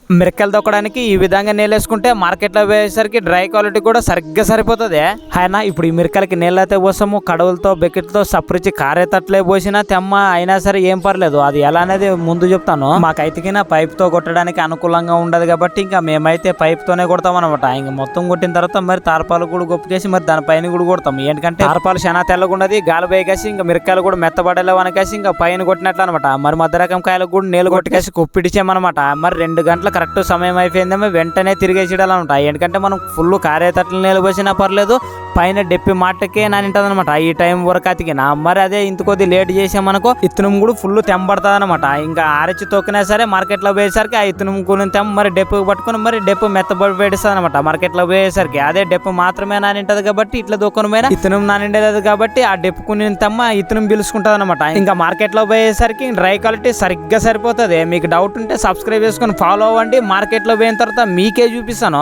మిరక్కలు తొక్కడానికి ఈ విధంగా నీళ్ళేసుకుంటే మార్కెట్లో పోయేసరికి డ్రై క్వాలిటీ కూడా సరిగ్గా సరిపోతుంది. అయినా ఇప్పుడు ఈ మిరకలకి నీళ్ళైతే పోసాము, కడవలతో బకెట్తో సపరించి కారేతట్లే పోసినా తెమ్మ అయినా సరే ఏం పర్లేదు. అది ఎలా అనేది ముందు చెప్తాను. మాకైతే పైప్తో కొట్టడానికి అనుకూలంగా ఉండదు కాబట్టి ఇంకా మేమైతే పైప్తోనే కొడతాం అనమాట. ఇంక మొత్తం కొట్టిన తర్వాత మరి తార్పాలు కూడా గొప్పకేసి మరి దానిపైన కూడా కొడతాం. ఎందుకంటే తార్పాలు చాలా తెల్లగుండదు, గాలి పోయేసి ఇంకా మిరకాయలు కూడా మెత్తబడేలా వనకేసి ఇంకా పైన కొట్టినట్లు అనమాట. మరి మధ్య రకం కాయలకు కూడా నీళ్ళు కొట్టుకేసి కుప్పిడిచామన్నమాట. మరి 2 గంటల కరెక్ట్ సమయం అయిపోయిందేమో వెంటనే తిరిగేసేయాలన్నమాట. ఎందుకంటే మనం ఫుల్ కారేతట్లు నీళ్ళు పోసినా పర్లేదు, పైన డెప్పి మాటకే నానింటది అనమాట. ఈ టైం వరకు అతికినా మరి అదే ఇంత కొద్ది లేట్ చేసామనుకో ఇత్తనం కూడా ఫుల్ తెంపడుతుంది అనమాట. ఇంకా ఆరచి తొక్కినా సరే మార్కెట్లో పోయేసరికి ఆ ఇత్తనం కూడా తెంప మరి డెప్పు పట్టుకుని మరి డెప్పు మెత్తబడి పెడుస్తుంది అనమాట. మార్కెట్లో పోయేసరికి అదే డెప్పు మాత్రమే నానింటది కాబట్టి ఇట్లా దొక్కన మీద ఇత్తనం నానిండేది కాబట్టి ఆ డెప్పుకుని తెమ్మ ఇత్తనం పిలుచుకుంటుంది అనమాట. ఇంకా మార్కెట్లో పోయేసరికి డ్రై క్వాలిటీ సరిగ్గా సరిపోతుంది. మీకు డౌట్ ఉంటే సబ్స్క్రైబ్ చేసుకొని ఫాలో అవ్వండి. మార్కెట్లో పోయిన తర్వాత మీకే చూపిస్తాను.